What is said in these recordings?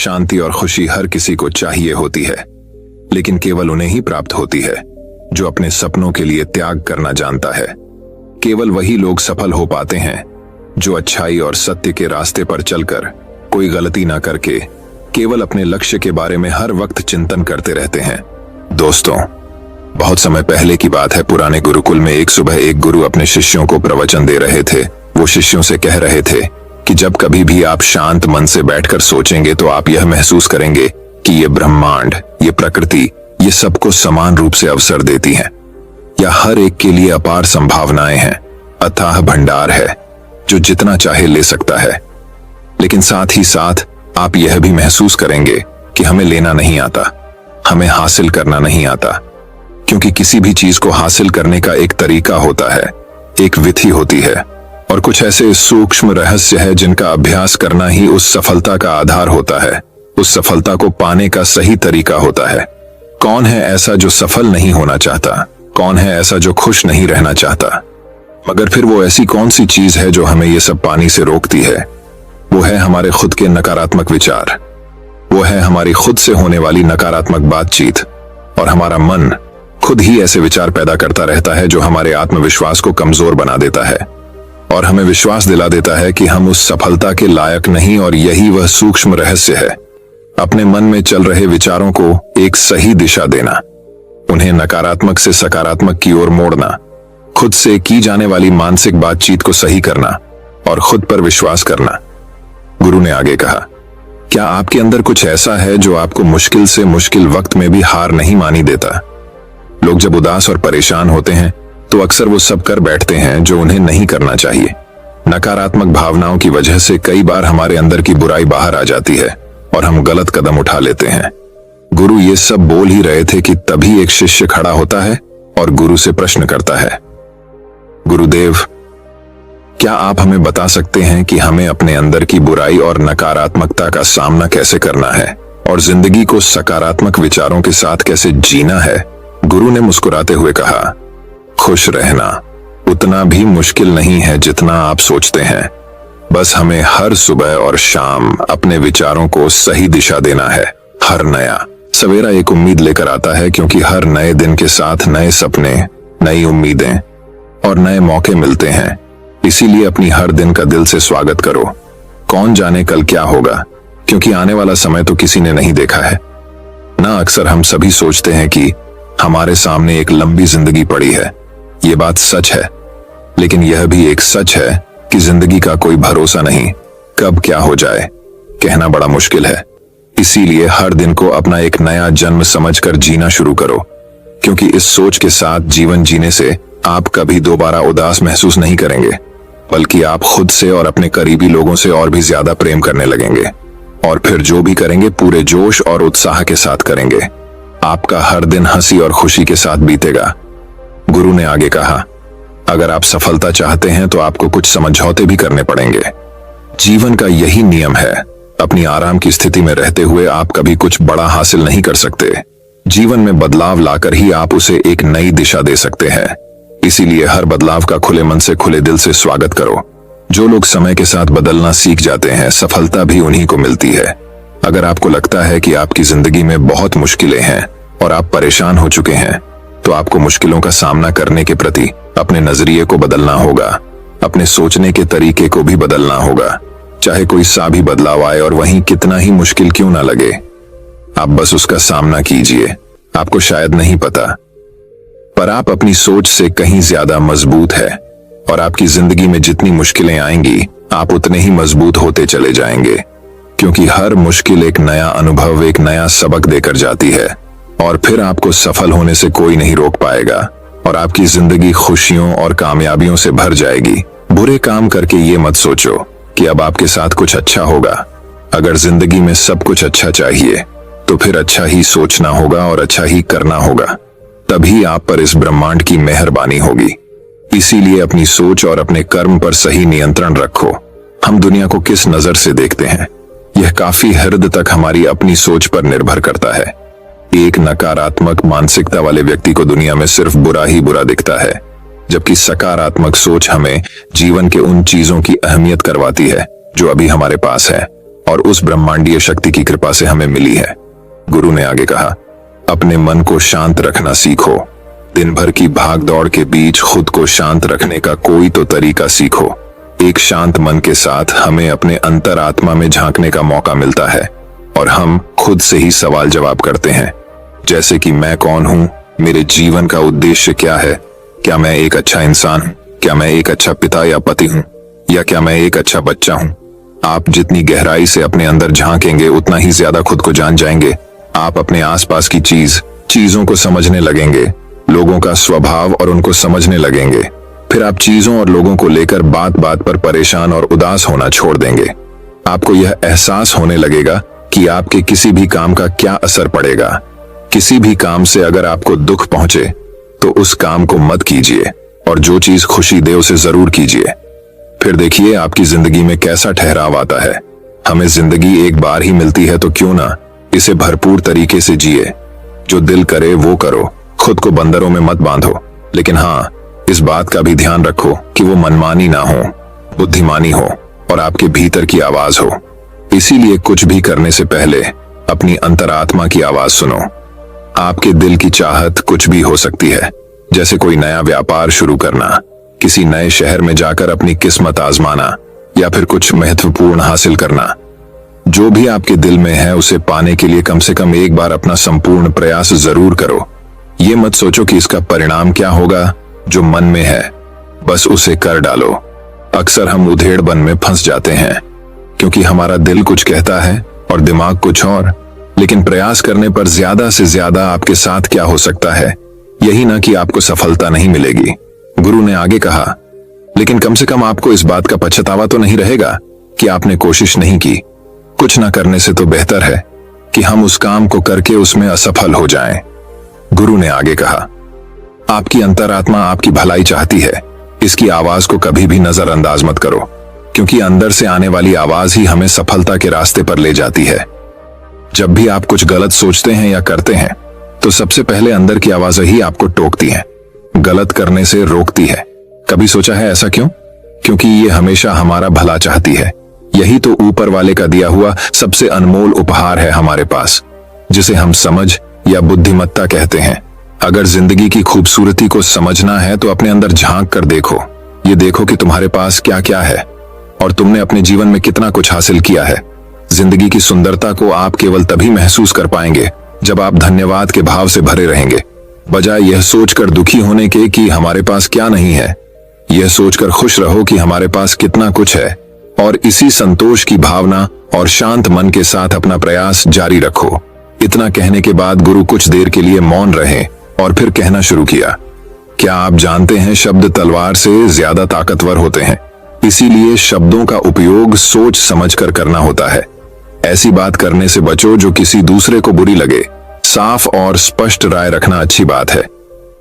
शांति और खुशी हर किसी को चाहिए होती है, लेकिन केवल उन्हें ही प्राप्त होती है जो अपने सपनों के लिए त्याग करना जानता है। केवल वही लोग सफल हो पाते हैं जो अच्छाई और सत्य के रास्ते पर चलकर, कोई गलती ना करके, केवल अपने लक्ष्य के बारे में हर वक्त चिंतन करते रहते हैं। दोस्तों, बहुत समय पहले की बात है। पुराने गुरुकुल में एक सुबह एक गुरु अपने शिष्यों को प्रवचन दे रहे थे। वो शिष्यों से कह रहे थे कि जब कभी भी आप शांत मन से बैठकर सोचेंगे तो आप यह महसूस करेंगे कि ये ब्रह्मांड, ये प्रकृति, ये सबको समान रूप से अवसर देती है। या हर एक के लिए अपार संभावनाएं हैं, अथाह भंडार है जो जितना चाहे ले सकता है। लेकिन साथ ही साथ आप यह भी महसूस करेंगे कि हमें लेना नहीं आता, हमें हासिल करना नहीं आता, क्योंकि किसी भी चीज को हासिल करने का एक तरीका होता है, एक विधि होती है, और कुछ ऐसे सूक्ष्म रहस्य है जिनका अभ्यास करना ही उस सफलता का आधार होता है, उस सफलता को पाने का सही तरीका होता है। कौन है ऐसा जो सफल नहीं होना चाहता? कौन है ऐसा जो खुश नहीं रहना चाहता? मगर फिर वो ऐसी कौन सी चीज है जो हमें ये सब पाने से रोकती है? वो है हमारे खुद के नकारात्मक विचार, वो है हमारी खुद से होने वाली नकारात्मक बातचीत, और हमारा मन खुद ही ऐसे विचार पैदा करता रहता है जो हमारे आत्मविश्वास को कमजोर बना देता है और हमें विश्वास दिला देता है कि हम उस सफलता के लायक नहीं। और यही वह सूक्ष्म रहस्य है, अपने मन में चल रहे विचारों को एक सही दिशा देना, उन्हें नकारात्मक से सकारात्मक की ओर मोड़ना, खुद से की जाने वाली मानसिक बातचीत को सही करना और खुद पर विश्वास करना। गुरु ने आगे कहा, क्या आपके अंदर कुछ ऐसा है जो आपको मुश्किल से मुश्किल वक्त में भी हार नहीं मानी देता? लोग जब उदास और परेशान होते हैं तो अक्सर वो सब कर बैठते हैं जो उन्हें नहीं करना चाहिए। नकारात्मक भावनाओं की वजह से कई बार हमारे अंदर की बुराई बाहर आ जाती है और हम गलत कदम उठा लेते हैं। गुरु ये सब बोल ही रहे थे कि तभी एक शिष्य खड़ा होता है और गुरु से प्रश्न करता है, गुरुदेव, क्या आप हमें बता सकते हैं कि हमें अपने अंदर की बुराई और नकारात्मकता का सामना कैसे करना है और जिंदगी को सकारात्मक विचारों के साथ कैसे जीना है? गुरु ने मुस्कुराते हुए कहा, खुश रहना उतना भी मुश्किल नहीं है जितना आप सोचते हैं। बस हमें हर सुबह और शाम अपने विचारों को सही दिशा देना है। हर नया सवेरा एक उम्मीद लेकर आता है, क्योंकि हर नए दिन के साथ नए सपने, नई उम्मीदें और नए मौके मिलते हैं। इसीलिए अपनी हर दिन का दिल से स्वागत करो। कौन जाने कल क्या होगा, क्योंकि आने वाला समय तो किसी ने नहीं देखा है ना। अक्सर हम सभी सोचते हैं कि हमारे सामने एक लंबी जिंदगी पड़ी है। ये बात सच है, लेकिन यह भी एक सच है कि जिंदगी का कोई भरोसा नहीं, कब क्या हो जाए कहना बड़ा मुश्किल है। इसीलिए हर दिन को अपना एक नया जन्म समझकर जीना शुरू करो, क्योंकि इस सोच के साथ जीवन जीने से आप कभी दोबारा उदास महसूस नहीं करेंगे, बल्कि आप खुद से और अपने करीबी लोगों से और भी ज्यादा प्रेम करने लगेंगे। और फिर जो भी करेंगे पूरे जोश और उत्साह के साथ करेंगे। आपका हर दिन हंसी और खुशी के साथ बीतेगा। गुरु ने आगे कहा, अगर आप सफलता चाहते हैं तो आपको कुछ समझौते भी करने पड़ेंगे। जीवन का यही नियम है, अपनी आराम की स्थिति में रहते हुए आप कभी कुछ बड़ा हासिल नहीं कर सकते। जीवन में बदलाव लाकर ही आप उसे एक नई दिशा दे सकते हैं। इसीलिए हर बदलाव का खुले मन से, खुले दिल से स्वागत करो। जो लोग समय के साथ बदलना सीख जाते हैं, सफलता भी उन्हीं को मिलती है। अगर आपको लगता है कि आपकी जिंदगी में बहुत मुश्किलें हैं और आप परेशान हो चुके हैं, तो आपको मुश्किलों का सामना करने के प्रति अपने नजरिए को बदलना होगा, अपने सोचने के तरीके को भी बदलना होगा। चाहे कोई सा भी बदलाव आए और वहीं कितना ही मुश्किल क्यों ना लगे, आप बस उसका सामना कीजिए। आपको शायद नहीं पता, पर आप अपनी सोच से कहीं ज्यादा मजबूत है, और आपकी जिंदगी में जितनी मुश्किलें आएंगी आप उतने ही मजबूत होते चले जाएंगे, क्योंकि हर मुश्किल एक नया अनुभव, एक नया सबक देकर जाती है। और फिर आपको सफल होने से कोई नहीं रोक पाएगा और आपकी जिंदगी खुशियों और कामयाबियों से भर जाएगी। बुरे काम करके ये मत सोचो कि अब आपके साथ कुछ अच्छा होगा। अगर जिंदगी में सब कुछ अच्छा चाहिए तो फिर अच्छा ही सोचना होगा और अच्छा ही करना होगा, तभी आप पर इस ब्रह्मांड की मेहरबानी होगी। इसीलिए अपनी सोच और अपने कर्म पर सही नियंत्रण रखो। हम दुनिया को किस नजर से देखते हैं, यह काफी हद तक हमारी अपनी सोच पर निर्भर करता है। एक नकारात्मक मानसिकता वाले व्यक्ति को दुनिया में सिर्फ बुरा ही बुरा दिखता है, जबकि सकारात्मक सोच हमें जीवन के उन चीजों की अहमियत करवाती है जो अभी हमारे पास है। और उस ब्रह्मांडीय शक्ति की कृपा से हमें मिली है। गुरु ने आगे कहा, अपने मन को शांत रखना सीखो। दिन भर की भाग दौड़ के बीच खुद को शांत रखने का कोई तो तरीका सीखो। एक शांत मन के साथ हमें अपने अंतरात्मा में झांकने का मौका मिलता है और हम खुद से ही सवाल जवाब करते हैं, जैसे कि मैं कौन हूं, मेरे जीवन का उद्देश्य क्या है, क्या मैं एक अच्छा इंसान हूं, क्या मैं एक अच्छा पिता या पति हूं, या क्या मैं एक अच्छा बच्चा हूं। आप जितनी गहराई से अपने अंदर झांकेंगे उतना ही ज्यादा खुद को जान जाएंगे। आप अपने आसपास की चीजों को समझने लगेंगे, लोगों का स्वभाव और उनको समझने लगेंगे। फिर आप चीजों और लोगों को लेकर बात बात पर परेशान और उदास होना छोड़ देंगे। आपको यह एहसास होने लगेगा कि आपके किसी भी काम का क्या असर पड़ेगा। किसी भी काम से अगर आपको दुख पहुंचे तो उस काम को मत कीजिए और जो चीज खुशी दे उसे जरूर कीजिए। फिर देखिए आपकी जिंदगी में कैसा ठहराव आता है। हमें जिंदगी एक बार ही मिलती है तो क्यों ना इसे भरपूर तरीके से जिए। जो दिल करे वो करो, खुद को बंदरों में मत बांधो, लेकिन हाँ, इस बात का भी ध्यान रखो कि वो मनमानी ना हो, बुद्धिमानी हो और आपके भीतर की आवाज हो। इसीलिए कुछ भी करने से पहले अपनी अंतरात्मा की आवाज सुनो। आपके दिल की चाहत कुछ भी हो सकती है, जैसे कोई नया व्यापार शुरू करना, किसी नए शहर में जाकर अपनी किस्मत आजमाना या फिर कुछ महत्वपूर्ण हासिल करना। जो भी आपके दिल में है उसे पाने के लिए कम से कम एक बार अपना संपूर्ण प्रयास जरूर करो। ये मत सोचो कि इसका परिणाम क्या होगा। जो मन में है बस उसे कर डालो। अक्सर हम उधेड़बन में फंस जाते हैं क्योंकि हमारा दिल कुछ कहता है और दिमाग कुछ और, लेकिन प्रयास करने पर ज्यादा से ज्यादा आपके साथ क्या हो सकता है, यही ना कि आपको सफलता नहीं मिलेगी। गुरु ने आगे कहा, लेकिन कम से कम आपको इस बात का पछतावा तो नहीं रहेगा कि आपने कोशिश नहीं की। कुछ ना करने से तो बेहतर है कि हम उस काम को करके उसमें असफल हो जाएं। गुरु ने आगे कहा, आपकी अंतरात्मा आपकी भलाई चाहती है। इसकी आवाज को कभी भी नजरअंदाज मत करो, क्योंकि अंदर से आने वाली आवाज ही हमें सफलता के रास्ते पर ले जाती है। जब भी आप कुछ गलत सोचते हैं या करते हैं तो सबसे पहले अंदर की आवाज ही आपको टोकती है, गलत करने से रोकती है। कभी सोचा है ऐसा क्यों? क्योंकि ये हमेशा हमारा भला चाहती है। यही तो ऊपर वाले का दिया हुआ सबसे अनमोल उपहार है हमारे पास, जिसे हम समझ या बुद्धिमत्ता कहते हैं। अगर जिंदगी की खूबसूरती को समझना है तो अपने अंदर झांक कर देखो। ये देखो कि तुम्हारे पास क्या क्या है और तुमने अपने जीवन में कितना कुछ हासिल किया है। जिंदगी की सुंदरता को आप केवल तभी महसूस कर पाएंगे जब आप धन्यवाद के भाव से भरे रहेंगे, बजाय यह सोचकर दुखी होने के कि हमारे पास क्या नहीं है। यह सोचकर खुश रहो कि हमारे पास कितना कुछ है और इसी संतोष की भावना और शांत मन के साथ अपना प्रयास जारी रखो। इतना कहने के बाद गुरु कुछ देर के लिए मौन रहे और फिर कहना शुरू किया, क्या आप जानते हैं शब्द तलवार से ज्यादा ताकतवर होते हैं, इसीलिए शब्दों का उपयोग सोच समझकर करना होता है। ऐसी बात करने से बचो जो किसी दूसरे को बुरी लगे। साफ और स्पष्ट राय रखना अच्छी बात है,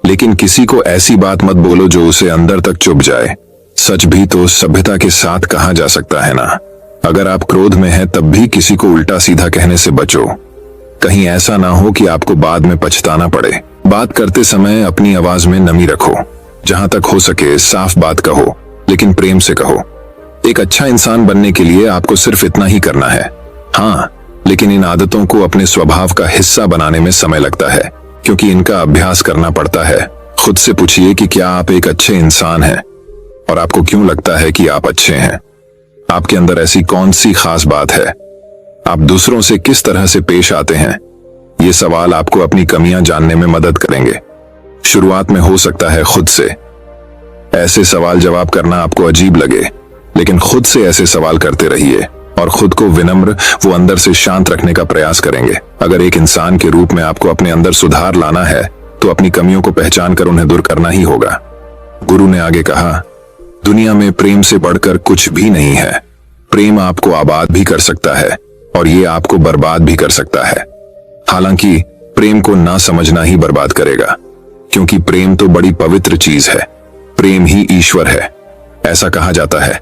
लेकिन किसी को ऐसी बात मत बोलो जो उसे अंदर तक चुभ जाए। सच भी तो सभ्यता के साथ कहा जा सकता है ना। अगर आप क्रोध में हैं तब भी किसी को उल्टा सीधा कहने से बचो, कहीं ऐसा ना हो कि आपको बाद में पछताना पड़े। बात करते समय अपनी आवाज में नमी रखो। जहां तक हो सके साफ बात कहो, लेकिन प्रेम से कहो। एक अच्छा इंसान बनने के लिए आपको सिर्फ इतना ही करना है। हाँ, लेकिन इन आदतों को अपने स्वभाव का हिस्सा बनाने में समय लगता है, क्योंकि इनका अभ्यास करना पड़ता है। खुद से पूछिए कि क्या आप एक अच्छे इंसान हैं और आपको क्यों लगता है कि आप अच्छे हैं। आपके अंदर ऐसी कौन सी खास बात है? आप दूसरों से किस तरह से पेश आते हैं? ये सवाल आपको अपनी कमियां जानने में मदद करेंगे। शुरुआत में हो सकता है खुद से ऐसे सवाल जवाब करना आपको अजीब लगे, लेकिन खुद से ऐसे सवाल करते रहिए और खुद को विनम्र वो अंदर से शांत रखने का प्रयास करेंगे। अगर एक इंसान के रूप में आपको अपने अंदर सुधार लाना है तो अपनी कमियों को पहचान कर उन्हें दूर करना ही होगा। गुरु ने आगे कहा, दुनिया में प्रेम से बढ़कर कुछ भी नहीं है। प्रेम आपको आबाद भी कर सकता है और ये आपको बर्बाद भी कर सकता है। हालांकि प्रेम को ना समझना ही बर्बाद करेगा, क्योंकि प्रेम तो बड़ी पवित्र चीज है। प्रेम ही ईश्वर है। ऐसा कहा जाता है,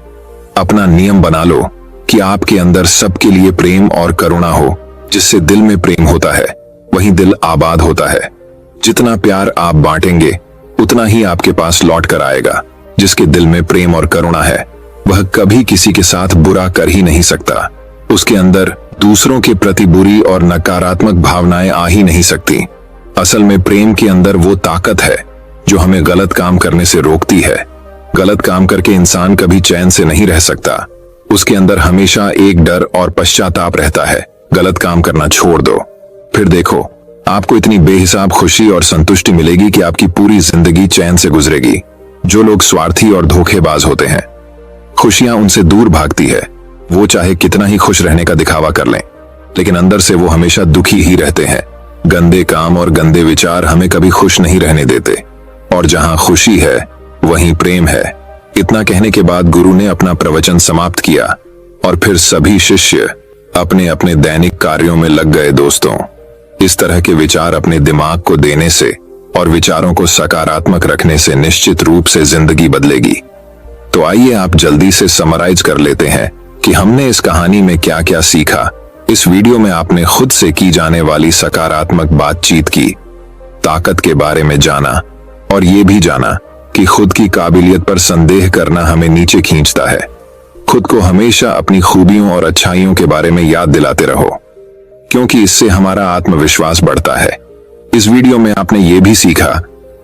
अपना नियम बना लो कि आपके अंदर सबके लिए प्रेम और करुणा हो। जिससे दिल में प्रेम होता है वहीं दिल आबाद होता है। जितना प्यार आप बांटेंगे उतना ही आपके पास लौट कर आएगा। जिसके दिल में प्रेम और करुणा है वह कभी किसी के साथ बुरा कर ही नहीं सकता। उसके अंदर दूसरों के प्रति बुरी और नकारात्मक भावनाएं आ ही नहीं सकती। असल में प्रेम के अंदर वो ताकत है जो हमें गलत काम करने से रोकती है। गलत काम करके इंसान कभी चैन से नहीं रह सकता। उसके अंदर हमेशा एक डर और पश्चाताप रहता है। गलत काम करना छोड़ दो, फिर देखो आपको इतनी बेहिसाब खुशी और संतुष्टि मिलेगी कि आपकी पूरी जिंदगी चैन से गुजरेगी। जो लोग स्वार्थी और धोखेबाज होते हैं, खुशियां उनसे दूर भागती है। वो चाहे कितना ही खुश रहने का दिखावा कर लें, लेकिन अंदर से वो हमेशा दुखी ही रहते हैं। गंदे काम और गंदे विचार हमें कभी खुश नहीं रहने देते, और जहां खुशी है वहीं प्रेम है। इतना कहने के बाद गुरु ने अपना प्रवचन समाप्त किया और फिर सभी शिष्य अपने अपने दैनिक कार्यों में लग गए। दोस्तों, इस तरह के विचार अपने दिमाग को देने से और विचारों को सकारात्मक रखने से निश्चित रूप से जिंदगी बदलेगी। तो आइए आप जल्दी से समराइज कर लेते हैं कि हमने इस कहानी में क्या क्या सीखा। इस वीडियो में आपने खुद से की जाने वाली सकारात्मक बातचीत की ताकत के बारे में जाना, और ये भी जाना कि खुद की काबिलियत पर संदेह करना हमें नीचे खींचता है। खुद को हमेशा अपनी खूबियों और अच्छाइयों के बारे में याद दिलाते रहो, क्योंकि इससे हमारा आत्मविश्वास बढ़ता है। इस वीडियो में आपने ये भी सीखा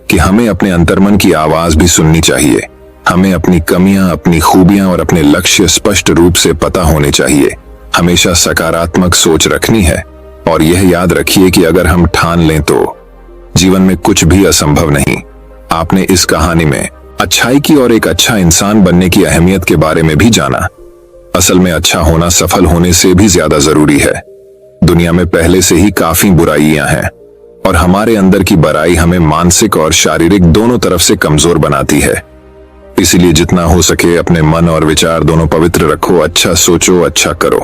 कि हमें अपने अंतर्मन की आवाज भी सुननी चाहिए। हमें अपनी कमियां, अपनी खूबियां और अपने लक्ष्य स्पष्ट रूप से पता होने चाहिए। हमेशा सकारात्मक सोच रखनी है, और यह याद रखिए कि अगर हम ठान लें तो जीवन में कुछ भी असंभव नहीं। आपने इस कहानी में अच्छाई की और एक अच्छा इंसान बनने की अहमियत के बारे में भी जाना। असल में अच्छा होना सफल होने से भी ज्यादा जरूरी है। दुनिया में पहले से ही काफी बुराइयां हैं, और हमारे अंदर की बुराई हमें मानसिक और शारीरिक दोनों तरफ से कमजोर बनाती है। इसीलिए जितना हो सके अपने मन और विचार दोनों पवित्र रखो। अच्छा सोचो, अच्छा करो,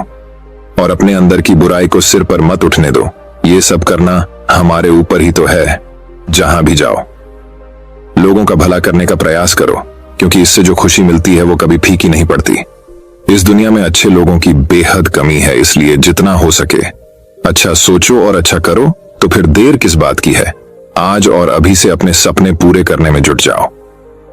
और अपने अंदर की बुराई को सिर पर मत उठने दो। ये सब करना हमारे ऊपर ही तो है। जहां भी जाओ लोगों का भला करने का प्रयास करो, क्योंकि इससे जो खुशी मिलती है वो कभी फीकी नहीं पड़ती। इस दुनिया में अच्छे लोगों की बेहद कमी है, इसलिए जितना हो सके अच्छा सोचो और अच्छा करो। तो फिर देर किस बात की है, आज और अभी से अपने सपने पूरे करने में जुट जाओ।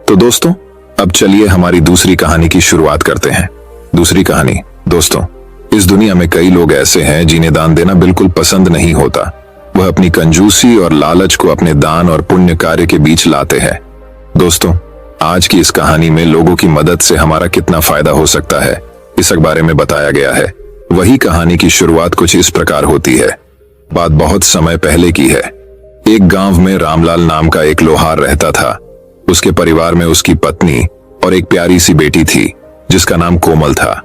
तो दोस्तों, अब चलिए हमारी दूसरी कहानी की शुरुआत करते हैं। दूसरी कहानी। दोस्तों, इस दुनिया में कई लोग ऐसे हैं जिन्हें दान देना बिल्कुल पसंद नहीं होता। वह अपनी कंजूसी और लालच को अपने दान और पुण्य कार्य के बीच लाते हैं। दोस्तों, आज की इस कहानी में लोगों की मदद से हमारा कितना फायदा हो सकता है, इस बारे में बताया गया है। वही कहानी की शुरुआत कुछ इस प्रकार होती है। बात बहुत समय पहले की है। एक गांव में रामलाल नाम का एक लोहार रहता था। उसके परिवार में उसकी पत्नी और एक प्यारी सी बेटी थी, जिसका नाम कोमल था।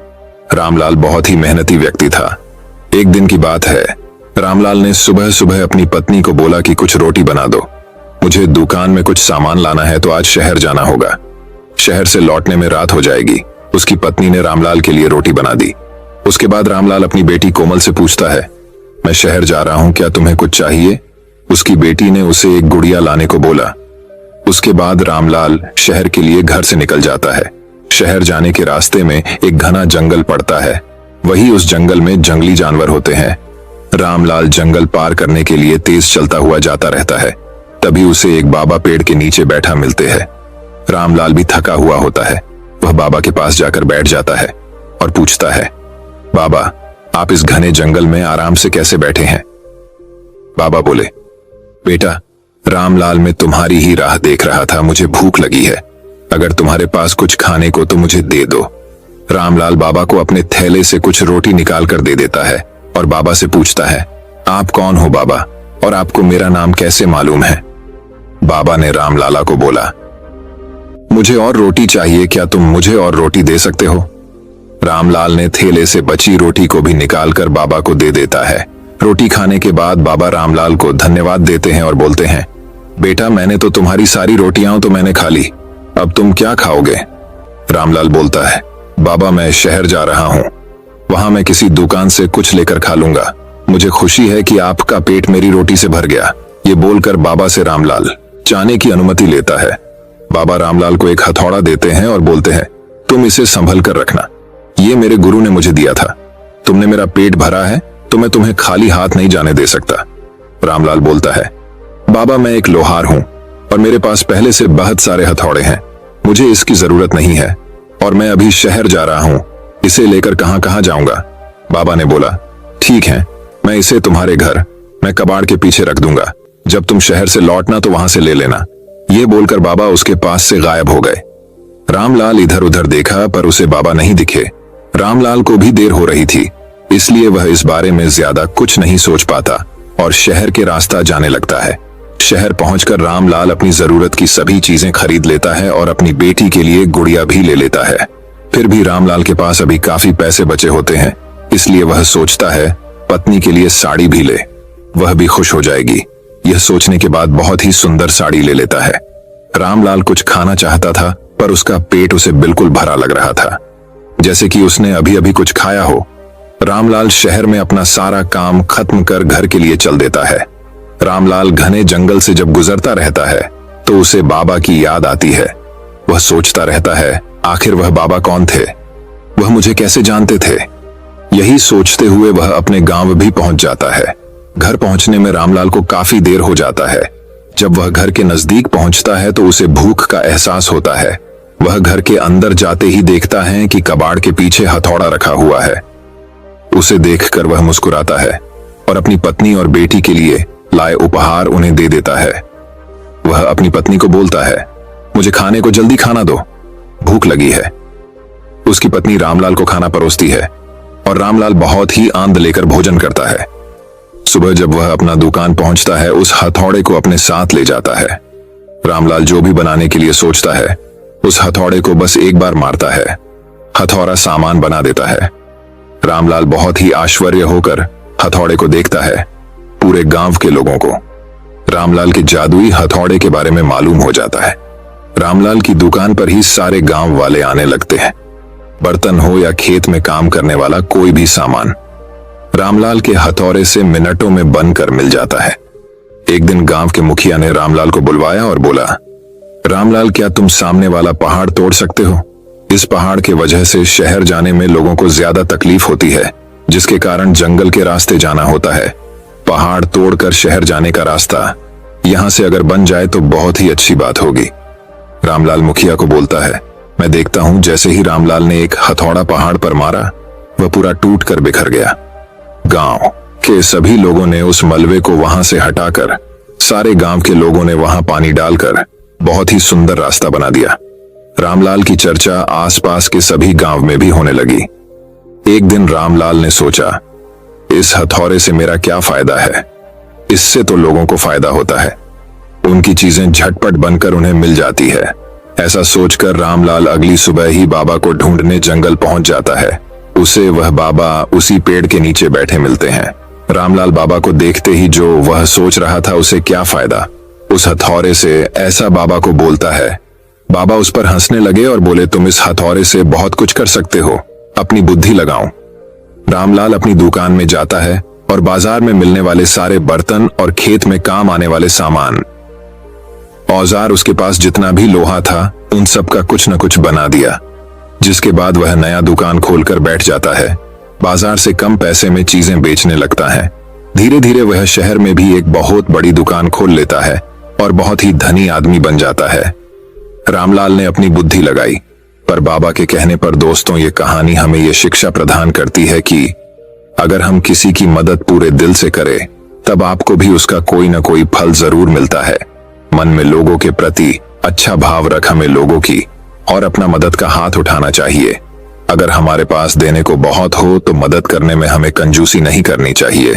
रामलाल बहुत ही मेहनती व्यक्ति था। एक दिन की बात है, रामलाल ने सुबह सुबह अपनी पत्नी को बोला कि कुछ रोटी बना दो, मुझे दुकान में कुछ सामान लाना है, तो आज शहर जाना होगा। शहर से लौटने में रात हो जाएगी। उसकी पत्नी ने रामलाल के लिए रोटी बना दी। उसके बाद रामलाल अपनी बेटी कोमल से पूछता है, मैं शहर जा रहा हूं, क्या तुम्हें कुछ चाहिए? उसकी बेटी ने उसे एक गुड़िया लाने को बोला। उसके बाद रामलाल शहर के लिए घर से निकल जाता है। शहर जाने के रास्ते में एक घना जंगल पड़ता है। वही उस जंगल में जंगली जानवर होते हैं। रामलाल जंगल पार करने के लिए तेज चलता हुआ जाता रहता है। तभी उसे एक बाबा पेड़ के नीचे बैठा मिलते हैं। रामलाल भी थका हुआ होता है। वह बाबा के पास जाकर बैठ जाता है और पूछता है, बाबा, आप इस घने जंगल में आराम से कैसे बैठे हैं? बाबा बोले, बेटा, रामलाल मैं तुम्हारी ही राह देख रहा था। मुझे भूख लगी है। अगर तुम्हारे पास कुछ खाने को तो मुझे दे दो। रामलाल बाबा को अपने थैले से कुछ रोटी निकाल कर दे देता है और बाबा से पूछता है, आप कौन हो बाबा, और आपको मेरा नाम कैसे मालूम है? बाबा ने रामलाला को बोला, मुझे और रोटी चाहिए, क्या तुम मुझे और रोटी दे सकते हो? रामलाल ने थैले से बची रोटी को भी निकालकर बाबा को दे देता है। रोटी खाने के बाद बाबा रामलाल को धन्यवाद देते हैं और बोलते हैं, बेटा, मैंने तो तुम्हारी सारी रोटियां तो मैंने खा ली, अब तुम क्या खाओगे? रामलाल बोलता है, बाबा मैं शहर जा रहा हूं, वहां मैं किसी दुकान से कुछ लेकर खा लूंगा। मुझे खुशी है कि आपका पेट मेरी रोटी से भर गया। ये बोलकर बाबा से रामलाल जाने की अनुमति लेता है। बाबा रामलाल को एक हथौड़ा देते हैं और बोलते हैं, तुम इसे संभल कर रखना, ये मेरे गुरु ने मुझे दिया था। तुमने मेरा पेट भरा है तो मैं तुम्हें खाली हाथ नहीं जाने दे सकता। रामलाल बोलता है, बाबा मैं एक लोहार हूं और मेरे पास पहले से बहुत सारे हथौड़े हैं, मुझे इसकी जरूरत नहीं है और मैं अभी शहर जा रहा हूं, इसे लेकर कहां कहां जाऊंगा। बाबा ने बोला, ठीक है, मैं इसे तुम्हारे घर मैं कबाड़ के पीछे रख दूंगा, जब तुम शहर से लौटना तो वहां से ले लेना। ये बोलकर बाबा उसके पास से गायब हो गए। रामलाल इधर उधर देखा पर उसे बाबा नहीं दिखे। रामलाल को भी देर हो रही थी, इसलिए वह इस बारे में ज्यादा कुछ नहीं सोच पाता और शहर के रास्ता जाने लगता है। शहर पहुंचकर रामलाल अपनी जरूरत की सभी चीजें खरीद लेता है और अपनी बेटी के लिए गुड़िया भी ले लेता है। फिर भी रामलाल के पास अभी काफी पैसे बचे होते हैं, इसलिए वह सोचता है पत्नी के लिए साड़ी भी ले, वह भी खुश हो जाएगी। यह सोचने के बाद बहुत ही सुंदर साड़ी ले लेता है। रामलाल कुछ खाना चाहता था पर उसका पेट उसे बिल्कुल भरा लग रहा था, जैसे कि उसने अभी अभी कुछ खाया हो। रामलाल शहर में अपना सारा काम खत्म कर घर के लिए चल देता है। रामलाल घने जंगल से जब गुजरता रहता है तो उसे बाबा की याद आती है। वह सोचता रहता है, आखिर वह बाबा कौन थे, वह मुझे कैसे जानते थे। यही सोचते हुए वह अपने गांव भी पहुंच जाता है। घर पहुंचने में रामलाल को काफी देर हो जाता है। जब वह घर के नजदीक पहुंचता है तो उसे भूख का एहसास होता है। वह घर के अंदर जाते ही देखता है कि कबाड़ के पीछे हथौड़ा रखा हुआ है। उसे देखकर वह मुस्कुराता है और अपनी पत्नी और बेटी के लिए लाए उपहार उन्हें दे देता है। वह अपनी पत्नी को बोलता है, मुझे खाने को जल्दी खाना दो, भूख लगी है। उसकी पत्नी रामलाल को खाना परोसती है और रामलाल बहुत ही आनंद लेकर भोजन करता है। सुबह जब वह अपना दुकान पहुंचता है, उस हथौड़े को अपने साथ ले जाता है। रामलाल जो भी बनाने के लिए सोचता है, उस हथौड़े को बस एक बार मारता है, हथौड़ा सामान बना देता है। रामलाल बहुत ही आश्चर्य होकर हथौड़े को देखता है। पूरे गांव के लोगों को रामलाल के जादुई हथौड़े के बारे में मालूम हो जाता है। रामलाल की दुकान पर ही सारे गांव वाले आने लगते हैं। बर्तन हो या खेत में काम करने वाला कोई भी सामान रामलाल के हथौड़े से मिनटों में बनकर मिल जाता है। एक दिन गांव के मुखिया ने रामलाल को बुलवाया और बोला, रामलाल, क्या तुम सामने वाला पहाड़ तोड़ सकते हो? इस पहाड़ के वजह से शहर जाने में लोगों को ज्यादा तकलीफ होती है, जिसके कारण जंगल के रास्ते जाना होता है। पहाड़ तोड़कर शहर जाने का रास्ता यहां से अगर बन जाए तो बहुत ही अच्छी बात होगी। रामलाल मुखिया को बोलता है। मैं देखता हूं जैसे ही रामलाल ने एक हथौड़ा पहाड़ पर मारा, वह पूरा टूट कर बिखर गया। गांव के सभी लोगों ने उस मलबे को वहां से हटाकर सारे गांव के लोगों ने वहां पानी डालकर बहुत ही सुंदर रास्ता बना दिया। रामलाल की चर्चा आसपास के सभी गांव में भी होने लगी। एक दिन रामलाल ने सोचा, इस हथौड़े से मेरा क्या फायदा है, इससे तो लोगों को फायदा होता है, उनकी चीजें झटपट बनकर उन्हें मिल जाती है। ऐसा सोचकर रामलाल अगली सुबह ही बाबा को ढूंढने जंगल पहुंच जाता है। उसे वह बाबा उसी पेड़ के नीचे बैठे मिलते हैं। रामलाल बाबा को देखते ही जो वह सोच रहा था उसे क्या फायदा, उस हथौड़े से ऐसा बाबा को बोलता है। बाबा उस पर हंसने लगे और बोले, तुम इस हथौड़े से बहुत कुछ कर सकते हो, अपनी बुद्धि लगाओ। रामलाल अपनी दुकान में जाता है और बाजार में मिलने वाले सारे बर्तन और खेत में काम आने वाले सामान औजार, उसके पास जितना भी लोहा था, उन सब का कुछ न कुछ बना दिया। जिसके बाद वह नया दुकान खोलकर बैठ जाता है। बाजार से कम पैसे में चीजें बेचने लगता है। धीरे धीरे वह शहर में भी एक बहुत बड़ी दुकान खोल लेता है और बहुत ही धनी आदमी बन जाता है। रामलाल ने अपनी बुद्धि लगाई, पर बाबा के कहने पर दोस्तों, ये कहानी हमें ये शिक्षा प्रदान करती है कि अगर हम किसी की मदद पूरे दिल से करें, तब आपको भी उसका कोई न कोई फल जरूर मिलता है। मन में लोगों के प्रति अच्छा भाव रख हमें लोगों की और अपना मदद का हाथ उठाना चाहिए। अगर हमारे पास देने को बहुत हो तो मदद करने में हमें कंजूसी नहीं करनी चाहिए।